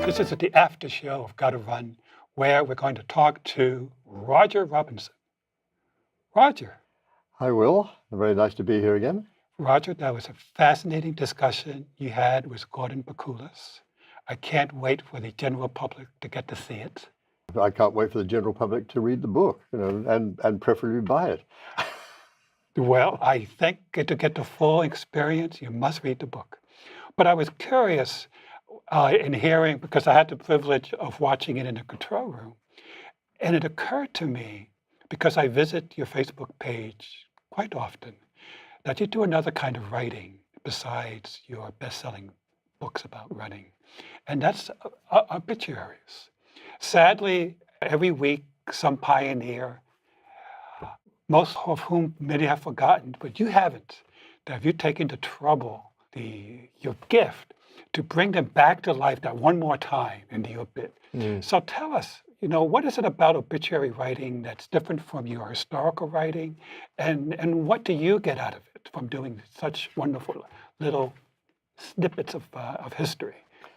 This is the after show of Gotta Run, where we're going to talk to Roger Robinson. Roger. Hi, Will. Very nice to be here again. Roger, that was a fascinating discussion you had with Gordon Bakulas. I can't wait for the general public to get to see it. I can't wait for the general public to read the book, and preferably buy it. Well, I think to get the full experience, you must read the book. But I was curious in hearing, because I had the privilege of watching it in the control room, and it occurred to me, because I visit your Facebook page quite often, that you do another kind of writing besides your best-selling books about running, and that's obituaries. Sadly, every week, some pioneer, most of whom many have forgotten, but you haven't, that you've taken the trouble, your gift, to bring them back to life that one more time in the obit. So tell us, what is it about obituary writing that's different from your historical writing, and what do you get out of it from doing such wonderful little snippets of history?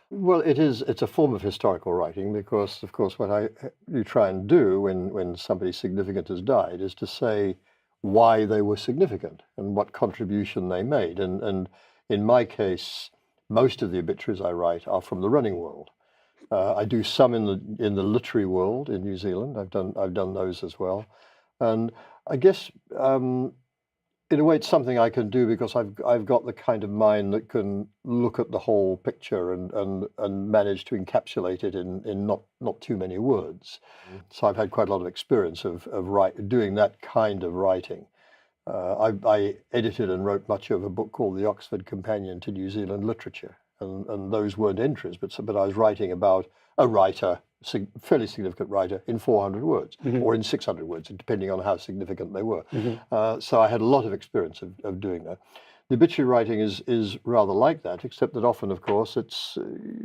Well, it's a form of historical writing because, of course, what you try and do when somebody significant has died is to say why they were significant and what contribution they made. And in my case, most of the obituaries I write are from the running world. I do some in the literary world in New Zealand. I've done those as well, and I guess in a way it's something I can do because I've got the kind of mind that can look at the whole picture and manage to encapsulate it in not too many words. So I've had quite a lot of experience of doing that kind of writing. I edited and wrote much of a book called The Oxford Companion to New Zealand Literature, and those weren't entries, but I was writing about a writer, fairly significant writer, in 400 words or in 600 words, depending on how significant they were. So I had a lot of experience of doing that. The obituary writing is rather like that, except that often, of course,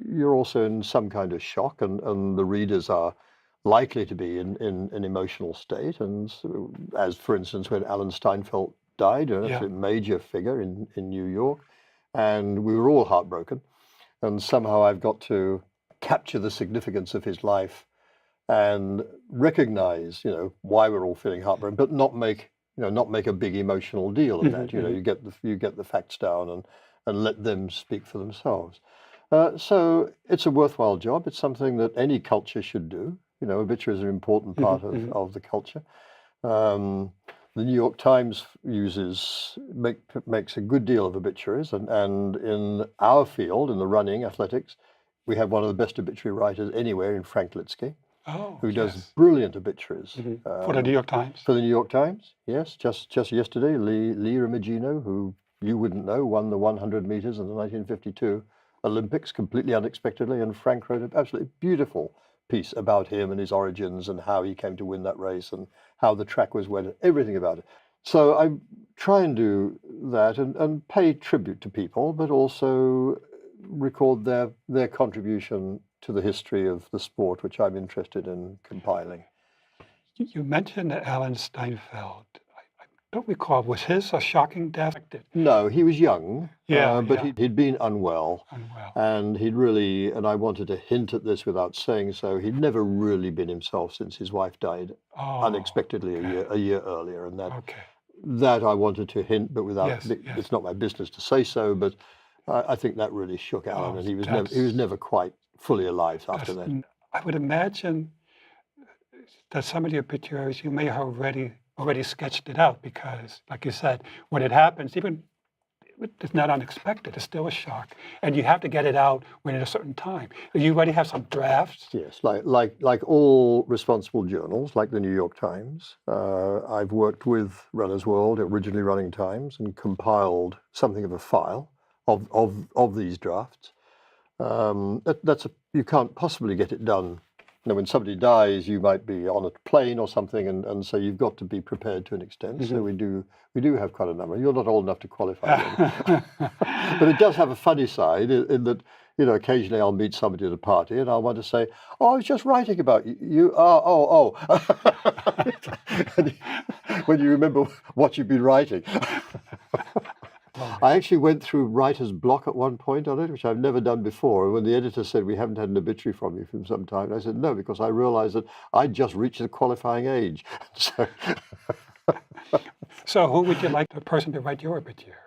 you're also in some kind of shock, and the readers are likely to be in an emotional state. And so, as for instance, when Alan Steinfeld died, a major figure in New York, and we were all heartbroken. And somehow I've got to capture the significance of his life and recognize, why we're all feeling heartbroken, but not make a big emotional deal of that. You get the facts down and let them speak for themselves. So it's a worthwhile job. It's something that any culture should do. Obituaries are an important part of the culture. The New York Times makes a good deal of obituaries, and in our field, in the running athletics, we have one of the best obituary writers anywhere in Frank Litsky, who does brilliant obituaries. For the New York Times? For the New York Times, yes. Just yesterday, Lee Remigino, who you wouldn't know, won the 100 meters in the 1952 Olympics completely unexpectedly, and Frank wrote an absolutely beautiful piece about him and his origins and how he came to win that race and how the track was wet, everything about it. So I try and do that and pay tribute to people, but also record their contribution to the history of the sport, which I'm interested in compiling. You mentioned Alan Steinfeld. I don't recall, was his a shocking death? No, he was young, but he'd been unwell. And he'd really, and I wanted to hint at this without saying so, he'd never really been himself since his wife died unexpectedly a year earlier. And that I wanted to hint, but without, it's not my business to say so, but I think that really shook Alan, and he was never quite fully alive after that. I would imagine that some of the obituaries you may have already sketched it out, because, like you said, when it happens, even it's not unexpected, it's still a shock, and you have to get it out within a certain time. You already have some drafts. Yes, like all responsible journals, like the New York Times. I've worked with Runner's World, originally Running Times, and compiled something of a file of these drafts. You can't possibly get it done. When somebody dies, you might be on a plane or something, and so you've got to be prepared to an extent. So we do have quite a number. You're not old enough to qualify yet. But it does have a funny side in that, occasionally I'll meet somebody at a party and I'll want to say, I was just writing about you. When you remember what you've been writing. moment. I actually went through writer's block at one point on it, which I've never done before. And when the editor said, we haven't had an obituary from you for some time, I said, no, because I realized that I'd just reached the qualifying age. So, So who would you like the person to write your obituary?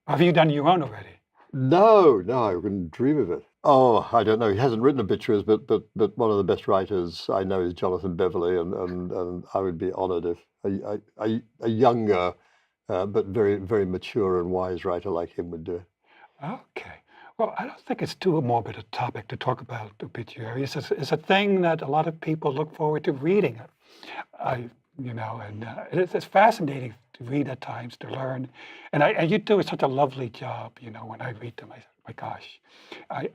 Have you done your own already? no, I wouldn't dream of it. Oh, I don't know. He hasn't written obituaries, but one of the best writers I know is Jonathan Beverley, and I would be honored if a younger, but very, very mature and wise writer like him would do it. Okay. Well, I don't think it's too morbid a topic to talk about obituaries. It's a thing that a lot of people look forward to reading. It's fascinating to read at times, to learn. And you do such a lovely job, when I read them. I say, my gosh,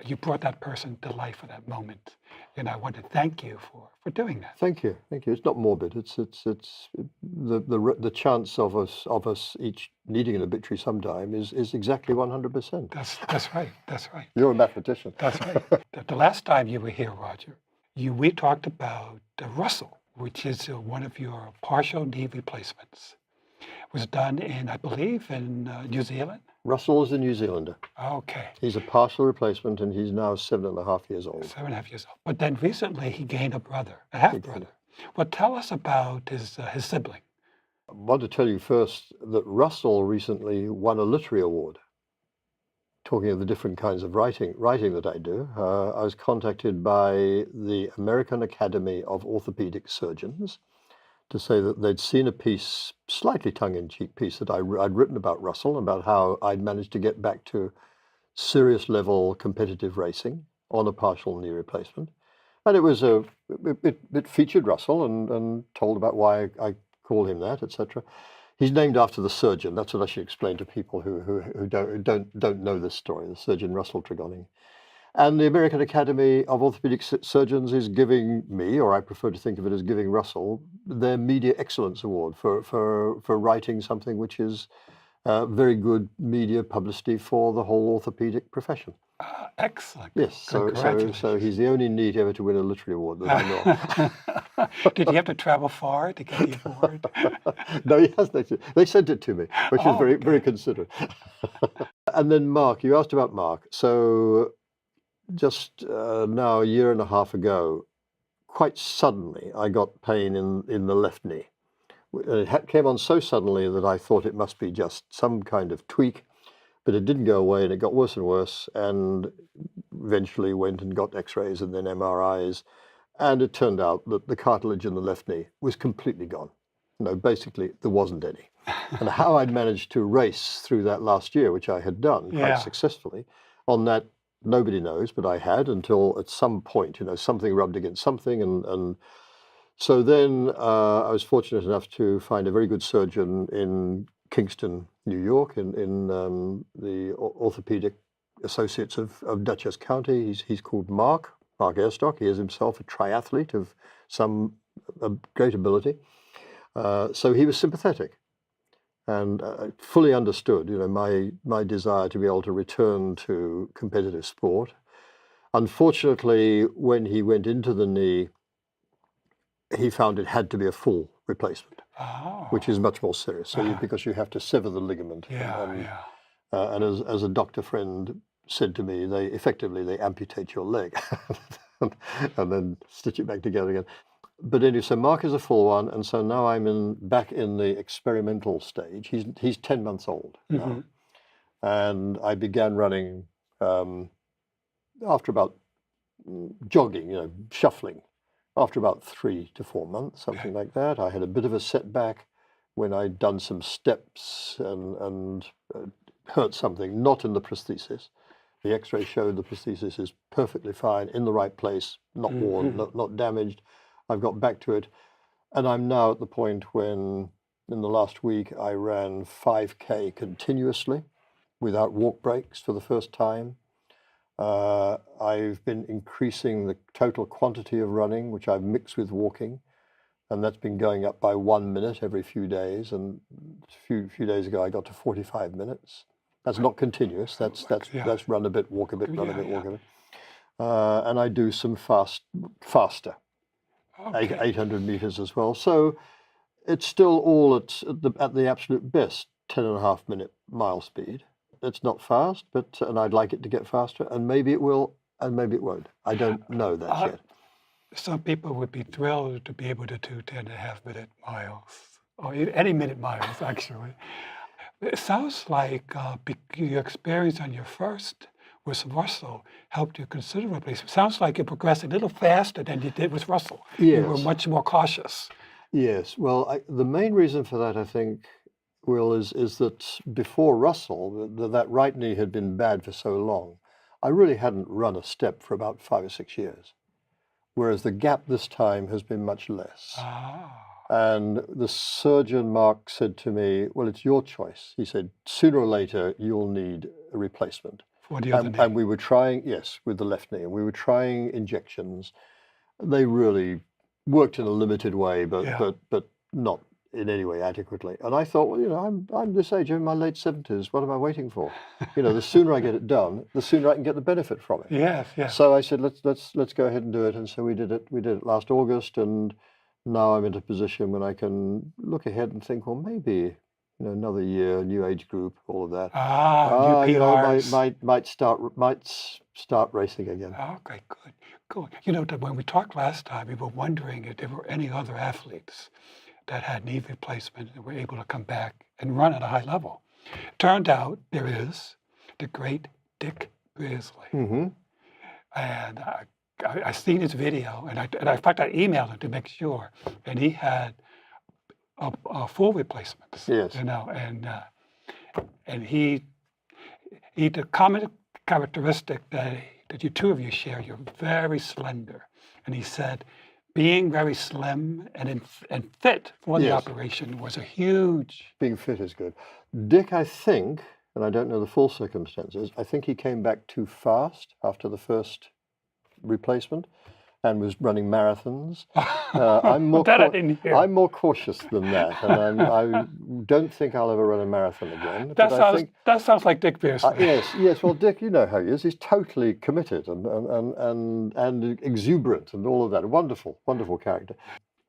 you brought that person to life for that moment. And I want to thank you for doing that. Thank you. It's not morbid. It's the chance of us each needing an obituary sometime is exactly 100%. That's right. That's right. You're a mathematician. That's right. The last time you were here, Roger, we talked about Russell, which is one of your partial knee replacements. It was done I believe, in New Zealand. Russell is a New Zealander. Okay. He's a partial replacement, and he's now 7.5 years old. 7.5 years old. But then recently he gained a half-brother. Well, tell us about his sibling. I want to tell you first that Russell recently won a literary award. Talking of the different kinds of writing that I do, I was contacted by the American Academy of Orthopedic Surgeons to say that they'd seen a piece, slightly tongue-in-cheek piece, that I'd written about Russell, about how I'd managed to get back to serious level competitive racing on a partial knee replacement. And it featured Russell and told about why I call him that, etc. He's named after the surgeon. That's what I should explain to people who don't know this story, the surgeon Russell Tregonning. And the American Academy of Orthopedic Surgeons is giving me, or I prefer to think of it as giving Russell, their Media Excellence Award for writing something which is very good media publicity for the whole orthopedic profession. Excellent. Yes, so he's the only NEET ever to win a literary award that I know of. Did he have to travel far to get the award? No, he hasn't. They sent it to me, which is very considerate. And then Mark, you asked about Mark. So just now a year and a half ago, quite suddenly I got pain in the left knee. It came on so suddenly that I thought it must be just some kind of tweak, but it didn't go away, and it got worse and worse, and eventually went and got x-rays and then MRIs, and it turned out that the cartilage in the left knee was completely gone. Basically there wasn't any. And how I'd managed to race through that last year, which I had done quite successfully, on that nobody knows, but I had, until at some point, something rubbed against something, and so then I was fortunate enough to find a very good surgeon in Kingston, New York, in the Orthopedic Associates of Dutchess County. He's called Mark Airstock. He is himself a triathlete of some great ability. So he was sympathetic and fully understood, my desire to be able to return to competitive sport. Unfortunately, when he went into the knee, he found it had to be a full replacement, which is much more serious. So because you have to sever the ligament. And as a doctor friend said to me, they amputate your leg and then stitch it back together again. But anyway, so Mark is a full one, and so now I'm back in the experimental stage. He's 10 months old now, and I began running after about jogging, shuffling. After about 3 to 4 months, something like that. I had a bit of a setback when I'd done some steps and hurt something, not in the prosthesis. The x-ray showed the prosthesis is perfectly fine, in the right place, not worn, not damaged. I've got back to it. And I'm now at the point when, in the last week, I ran 5K continuously without walk breaks for the first time. I've been increasing the total quantity of running, which I've mixed with walking, and that's been going up by 1 minute every few days. And a few days ago, I got to 45 minutes. That's not continuous. That's run a bit, walk a bit, run a bit, walk a bit. And I do some faster, 800 meters as well. So it's still all at the absolute best 10.5 minute mile speed. It's not fast, but and I'd like it to get faster, and maybe it will, and maybe it won't. I don't know that yet. Some people would be thrilled to be able to do 10.5 minute miles, or any minute miles, actually. It sounds like your experience on your first with Russell helped you considerably. It sounds like you progressed a little faster than you did with Russell. You were Yes. much more cautious. Yes. Well, the main reason for that, I think, Will, is that before Russell, that right knee had been bad for so long. I really hadn't run a step for about 5 or 6 years, whereas the gap this time has been much less. Ah, And the surgeon, Mark, said to me, well, it's your choice. He said, sooner or later, you'll need a replacement. for the other knee. And we were trying, yes, with the left knee, and we were trying injections. They really worked in a limited way, but not in any way adequately. And I thought, well, you know, I'm this age, I'm in my late 70s. What am I waiting for? You know, the sooner I get it done, the sooner I can get the benefit from it. Yes, yes. So I said, let's go ahead and do it. And so we did it. We did it last August, and now I'm in a position when I can look ahead and think, well, maybe, you know, another year, new age group, all of that. New You know, PRs. might start racing again. Okay, good, good. You know, when we talked last time, we were wondering if there were any other athletes that had knee replacement and were able to come back and run at a high level. Turned out there is the great Dick Beardsley. Mm-hmm. And I seen his video, and in fact I emailed him to make sure, and he had a full replacements. Yes. You know, and he the common characteristic that you two of you share, you're very slender, and he said being very slim and fit for the Yes. operation was a huge. Being fit is good. Dick, I think, and I don't know the full circumstances, I think he came back too fast after the first replacement and was running marathons. I'm more That I didn't hear. I'm more cautious than that, and I don't think I'll ever run a marathon again. That but I sounds think, that sounds like Dick Beardsley. yes. Well, Dick, you know how he is. He's totally committed and exuberant and all of that. Wonderful, wonderful character.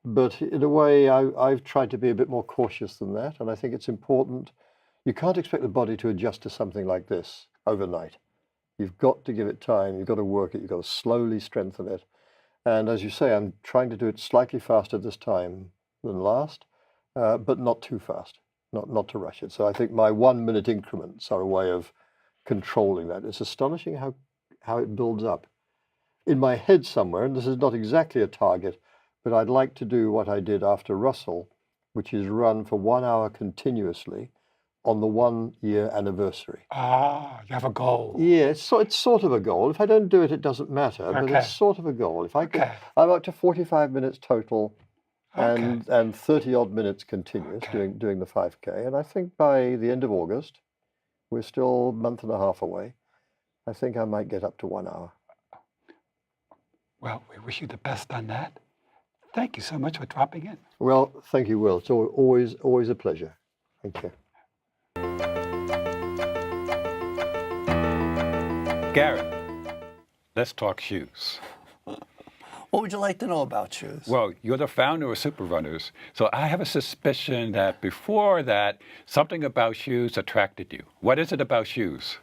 But in a way, I've tried to be a bit more cautious than that, and I think it's important. You can't expect the body to adjust to something like this overnight. You've got to give it time. You've got to work it. You've got to slowly strengthen it. And as you say, I'm trying to do it slightly faster this time than last, but not too fast, not to rush it. So I think my 1 minute increments are a way of controlling that. It's astonishing how it builds up. In my head somewhere, and this is not exactly a target, but I'd like to do what I did after Russell, which is run for 1 hour continuously on the 1 year anniversary. You have a goal. Yeah, it's sort of a goal. If I don't do it, it doesn't matter, but Okay. it's sort of a goal. If I can, Okay. I'm up to 45 minutes total Okay. and 30 odd minutes continuous Okay. doing the 5K. And I think by the end of August, we're still a month and a half away, I think I might get up to 1 hour. Well, we wish you the best on that. Thank you so much for dropping in. Well, thank you, Will. It's always a pleasure. Thank you. Garrett, let's talk shoes. What would you like to know about shoes? Well, you're the founder of Super Runners, so I have a suspicion that before that, something about shoes attracted you. What is it about shoes?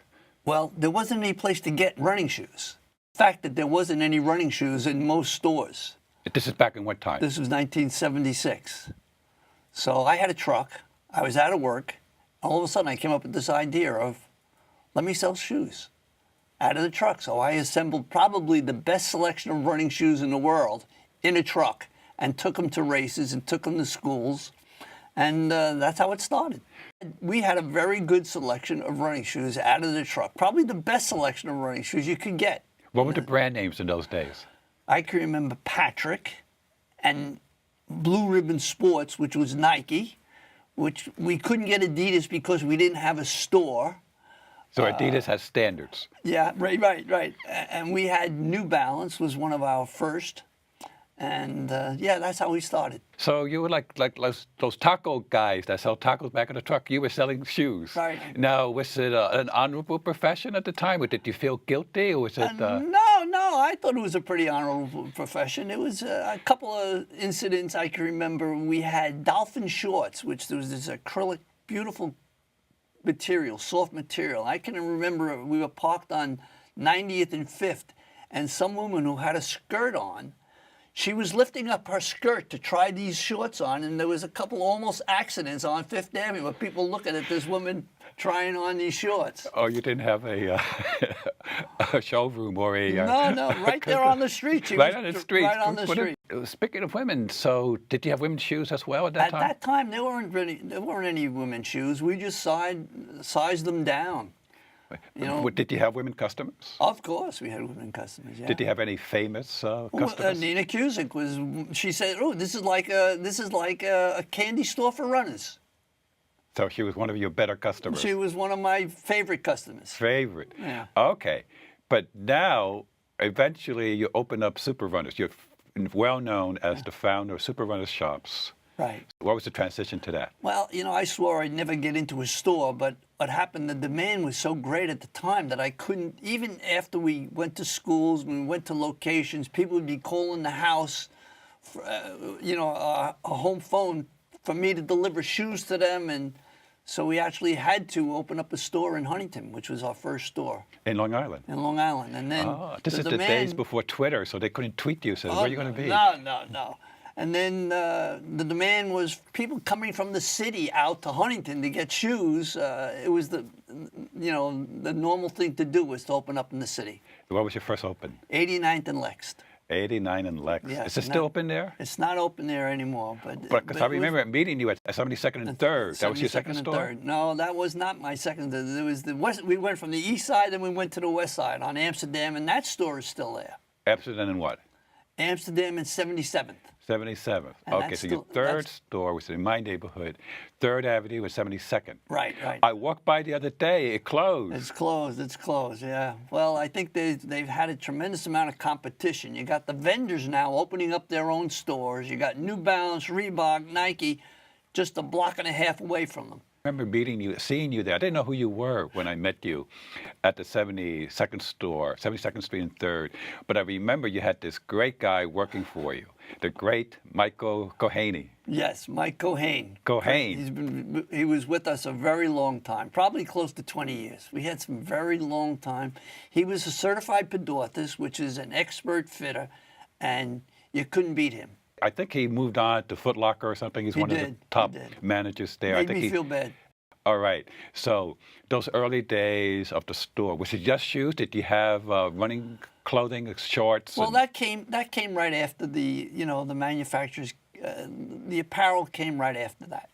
Well, there wasn't any place to get running shoes. The fact that there wasn't any running shoes in most stores. This is back in what time? This was 1976. So I had a truck. I was out of work. All of a sudden, I came up with this idea of, let me sell shoes out of the truck. So I assembled probably the best selection of running shoes in the world in a truck and took them to races and took them to schools. And that's how it started. We had a very good selection of running shoes out of the truck, probably the best selection of running shoes you could get. What were the brand names in those days? I can remember Patrick and Blue Ribbon Sports, which was Nike, which we couldn't get Adidas because we didn't have a store. So Adidas has standards. Yeah, right. And we had New Balance was one of our first. And yeah, that's how we started. So you were like those taco guys that sell tacos back in the truck. You were selling shoes. Right. Now, was it an honorable profession at the time, or did you feel guilty, or was it? No, I thought it was a pretty honorable profession. It was a couple of incidents I can remember. We had dolphin shorts, which there was this acrylic, beautiful material, soft material. I can remember we were parked on 90th and 5th, and some woman who had a skirt on, she was lifting up her skirt to try these shorts on, and there was a couple almost accidents on Fifth Avenue where people looking at this woman trying on these shorts. Oh, you didn't have a showroom or a... No, right there on the street. She Right was on the street. Right on the street. Speaking of women, so did you have women's shoes as well at that time? At that time, there weren't any women's shoes. We just sized them down. You know, Did you have women customers? of course, we had women customers. Yeah. Did you have any famous Well, customers? Nina Cusick was. She said, "Oh, this is like a candy store for runners." So she was one of your better customers. She was one of my favorite customers. Favorite. Yeah. Okay. But now, eventually, you open up Super Runners. You're well known as the founder of Super Runners Shops. Right. What was the transition to that? Well, you know, I swore I'd never get into a store, but what happened, the demand was so great at the time that I couldn't, even after we went to schools, when we went to locations, people would be calling the house, for, a home phone for me to deliver shoes to them. And so we actually had to open up a store in Huntington, which was our first store. In Long Island. In Long Island. And then This is the days before Twitter, so they couldn't tweet you, so where are you going to be? No. And then the demand was people coming from the city out to Huntington to get shoes. It was the normal thing to do was to open up in the city. What was your first open? 89th and Lex. 89 and Lex. Yeah, Is it still open there? It's not open there anymore. But Because I remember meeting you at 72nd and 3rd. That was your second 72nd and store? 3rd. No, that was not my second. There was the west. We went from the east side, then we went to the west side on Amsterdam, and that store is still there. Amsterdam and what? Amsterdam and 77th. 77th. And Okay, that's so your still- third that's- store was in my neighborhood. 3rd Avenue was 72nd. Right. I walked by the other day. It closed. It's closed, yeah. Well, I think they've had a tremendous amount of competition. You got the vendors now opening up their own stores. You got New Balance, Reebok, Nike, just a block and a half away from them. I remember meeting you, seeing you there. I didn't know who you were when I met you at the 72nd store, 72nd Street and 3rd. But I remember you had this great guy working for you, the great Michael Cohaney. Yes, Mike Cohane. Cohane. He was with us a very long time, probably close to 20 years. We had some very long time. He was a certified podorthist, which is an expert fitter, and you couldn't beat him. I think he moved on to Foot Locker or something. He's one of the top managers there. Made me feel bad. All right. So those early days of the store, was it just shoes? Did you have running clothing, shorts? Well, that came right after the manufacturers. The apparel came right after that.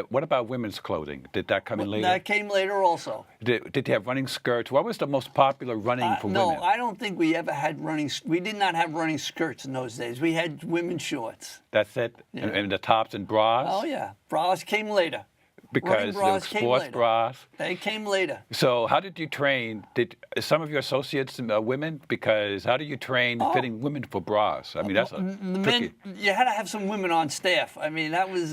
What about women's clothing? Did that come in later? That came later also. Did you have running skirts? What was the most popular running for No, women? I don't think we ever had running. We did not have running skirts in those days. We had women's shorts. That's it? Yeah. And the tops and bras? Oh yeah, bras came later. Because running the bras came sports later. bras. They came later. So how did you train? Did some of your associates women? Because how do you train fitting women for bras? I mean, that's The tricky. men, you had to have some women on staff. I mean, that was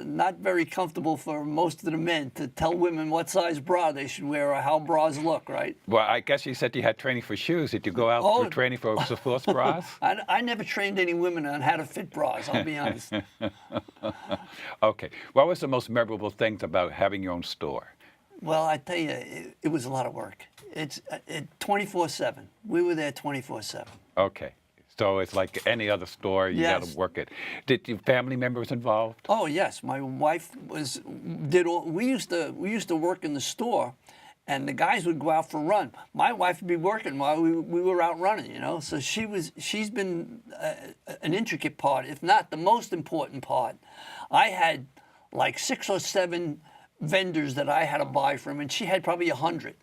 not very comfortable for most of the men to tell women what size bra they should wear or how bras look, right? Well, I guess you said you had training for shoes. Did you go out for training for sports bras? I never trained any women on how to fit bras, I'll be honest. Okay. What was the most memorable things about having your own store? Well, I tell you, it was a lot of work. It's 24/7. We were there 24/7. Okay. So it's like any other store, you got Yes. to work it. Did your family members involved? Oh yes, my wife did all. We used to work in the store, and the guys would go out for a run. My wife would be working while we were out running, you know. So she's been an intricate part, if not the most important part. I had like 6 or 7 vendors that I had to buy from, and she had probably 100.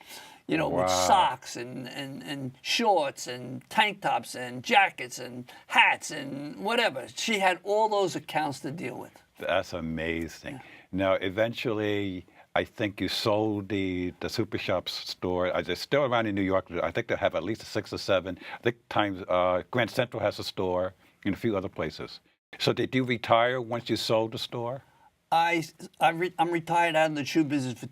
You know, with socks and shorts and tank tops and jackets and hats and whatever. She had all those accounts to deal with. That's amazing. Now, eventually, I think you sold the Super Shops store. It's still around in New York. I think they have at least 6 or 7. I think Grand Central has a store and a few other places. So did you retire once you sold the store? I'm retired out of the shoe business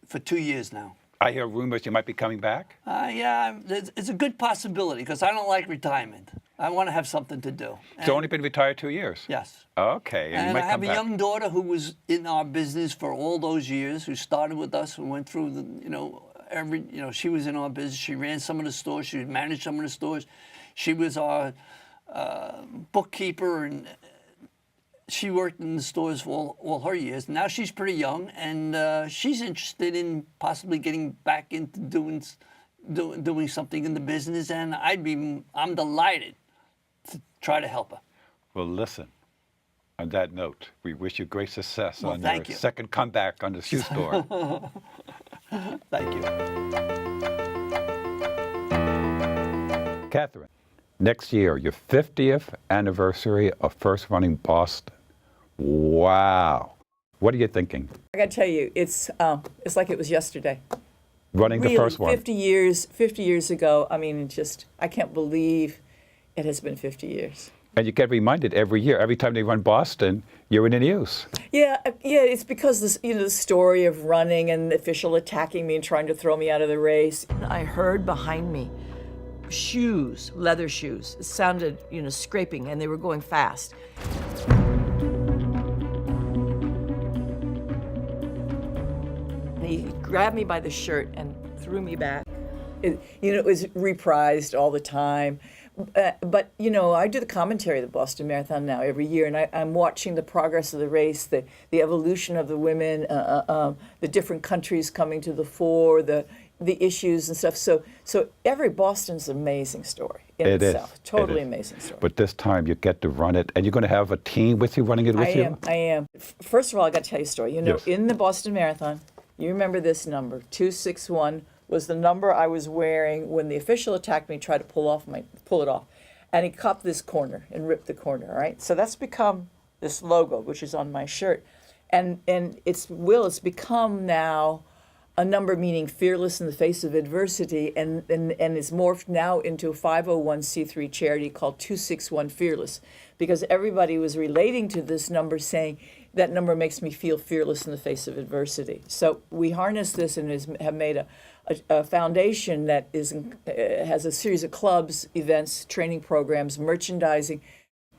for 2 years now. I hear rumors you might be coming back. Yeah, it's a good possibility because I don't like retirement. I want to have something to do. It's only been retired 2 years. Yes. Okay, and you And might I have come a back. young daughter who was in our business for all those years, who started with us and went through the, she was in our business. She ran some of the stores. She managed some of the stores. She was our bookkeeper, and she worked in the stores for all her years. Now she's pretty young, and she's interested in possibly getting back into doing something in the business. And I'm delighted to try to help her. Well, listen. On that note, we wish you great success on your thank you. second comeback on the shoe store. Thank you. Kathrine, next year, your 50th anniversary of first running Boston. Wow. What are you thinking? I got to tell you, it's like it was yesterday. Running Really, the first one. 50 years ago. I mean, I can't believe it has been 50 years. And you get reminded every year, every time they run Boston, you're in the news. Yeah, it's because the story of running and the official attacking me and trying to throw me out of the race. I heard behind me shoes, leather shoes. It sounded, scraping, and they were going fast. And he grabbed me by the shirt and threw me back. It was reprised all the time. But I do the commentary of the Boston Marathon now every year, and I'm watching the progress of the race, the evolution of the women, the different countries coming to the fore, the issues and stuff. So every Boston's an amazing story in itself. Totally amazing story. But this time you get to run it, and you're going to have a team with you running it with you? I am. First of all, I got to tell you a story. Yes. In the Boston Marathon, you remember this number, 261. Was the number I was wearing when the official attacked me, tried to pull it off. And he caught this corner and ripped the corner, all right? So that's become this logo, which is on my shirt. And it's become now a number meaning fearless in the face of adversity, and it's morphed now into a 501c3 charity called 261 Fearless, because everybody was relating to this number saying, that number makes me feel fearless in the face of adversity. So we harness this and have made a foundation that has a series of clubs, events, training programs, merchandising,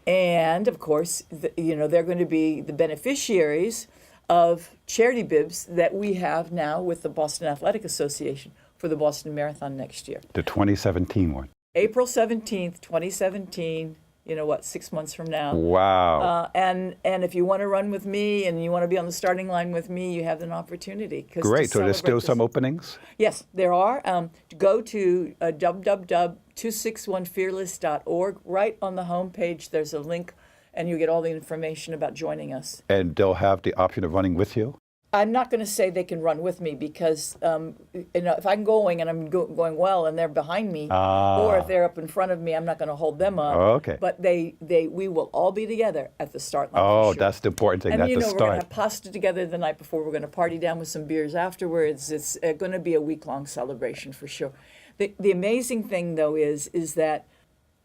and of course, they're going to be the beneficiaries of charity bibs that we have now with the Boston Athletic Association for the Boston Marathon next year. The 2017 one. April 17th, 2017. 6 months from now. Wow. And if you want to run with me and you want to be on the starting line with me, you have an opportunity. Great. So there's still some openings? Yes, there are. Go to www.261fearless.org. Right on the homepage, there's a link, and you get all the information about joining us. And they'll have the option of running with you? I'm not going to say they can run with me because if I'm going and I'm going well and they're behind me, or if they're up in front of me, I'm not going to hold them up. Okay. But we will all be together at the start line. Oh, for sure. that's the important thing, And at the we're going to start. have pasta together the night before. We're going to party down with some beers afterwards. It's going to be a week-long celebration for sure. The amazing thing, though, is that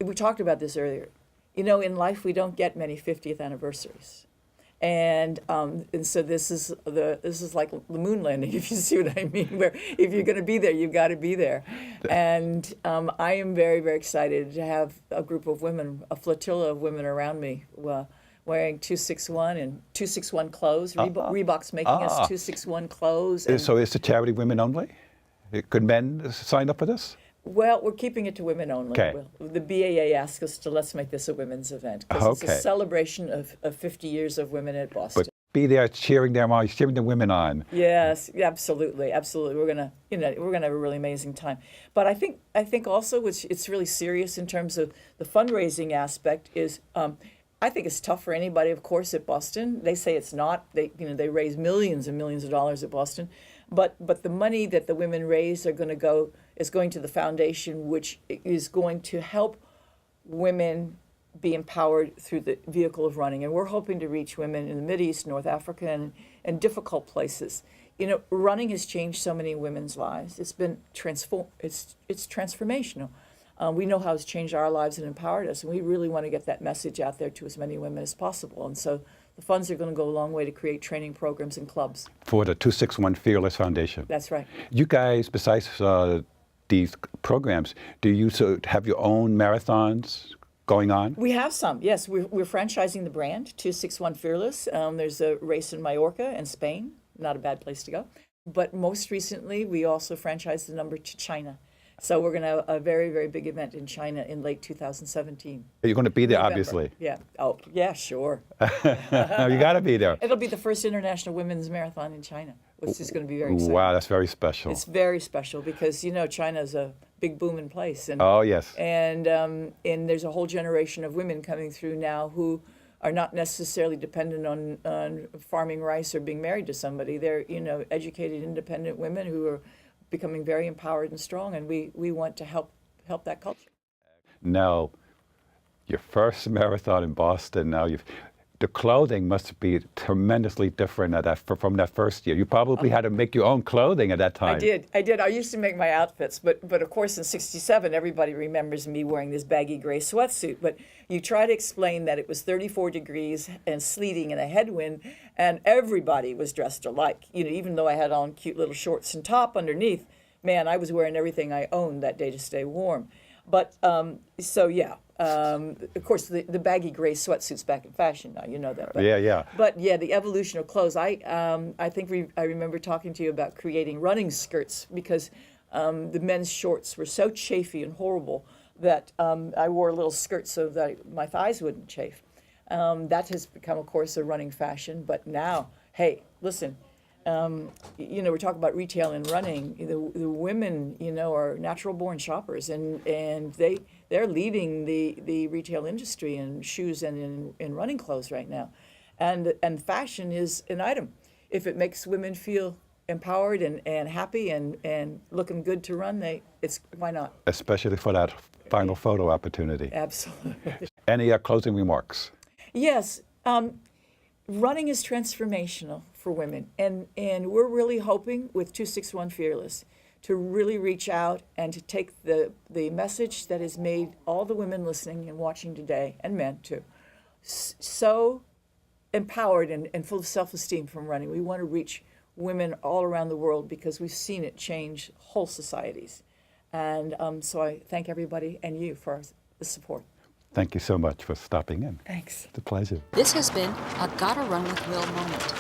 we talked about this earlier. In life we don't get many 50th anniversaries. And so this is like the moon landing, if you see what I mean. Where if you're going to be there, you've got to be there. And I am very, very excited to have a group of women, a flotilla of women around me, wearing 261 and 261 clothes. Reebok's making us 261 clothes. And, So it's a charity women only? Could men sign up for this? well, we're keeping it to women only. Okay. The BAA asked us to let's make this a women's event because it's a celebration of 50 years of women at Boston. But be there cheering them on, cheering the women on. Yes, absolutely. We're gonna have a really amazing time. But I think also it's really serious in terms of the fundraising aspect. Is I think it's tough for anybody, of course, at Boston. They say it's not. They raise millions and millions of dollars at Boston, but the money that the women raise is going to the foundation, which is going to help women be empowered through the vehicle of running. And we're hoping to reach women in the Mideast, North Africa, and difficult places. Running has changed so many women's lives. It's been it's transformational. We know how it's changed our lives and empowered us, and we really want to get that message out there to as many women as possible. And so The funds are going to go a long way to create training programs and clubs. For the 261 Fearless Foundation. That's right. You guys, besides these programs, do you have your own marathons going on? We have some, yes. We're franchising the brand, 261 Fearless. There's a race in Mallorca and Spain, not a bad place to go. But most recently, we also franchised the number to China. So we're going to have a very, very big event in China in late 2017. You're going to be there, November. obviously. Yeah. Oh, yeah, sure. You got to be there. It'll be the first international women's marathon in China, which is going to be very exciting. Wow, that's very special. It's very special because, you know, China's a big booming place. And, Oh, yes. And there's a whole generation of women coming through now who are not necessarily dependent on farming rice or being married to somebody. They're, you know, educated, independent women who are becoming very empowered and strong, and we want to help that culture. Now, your first marathon in Boston, now the clothing must be tremendously different from that first year. You probably had to make your own clothing at that time. I did. I used to make my outfits, but of course in '67 everybody remembers me wearing this baggy gray sweatsuit. But you try to explain that it was 34 degrees and sleeting and a headwind, and everybody was dressed alike. You know, even though I had on cute little shorts and top underneath, man, I was wearing everything I owned that day to stay warm. But so yeah. Of course, the baggy gray sweatsuits back in fashion now. You know that. But, Yeah. But yeah, the evolution of clothes. I think I remember talking to you about creating running skirts because the men's shorts were so chafy and horrible that I wore little skirts so that my thighs wouldn't chafe. That has become, of course, a running fashion. But now, hey, listen. You know, we're talking about retail and running. The women, you know, are natural-born shoppers, and they're leading the retail industry in shoes and in running clothes right now, and fashion is an item. If it makes women feel empowered and happy and looking good to run, why not? Especially for that final photo opportunity. Absolutely. Any closing remarks? Yes. Running is transformational for women, and we're really hoping with 261 Fearless to really reach out and to take the message that has made all the women listening and watching today, and men too, so empowered and full of self-esteem from running. We want to reach women all around the world because we've seen it change whole societies. And so I thank everybody and you for the support. Thank you so much for stopping in. Thanks. It's a pleasure. This has been a Gotta Run with Will moment.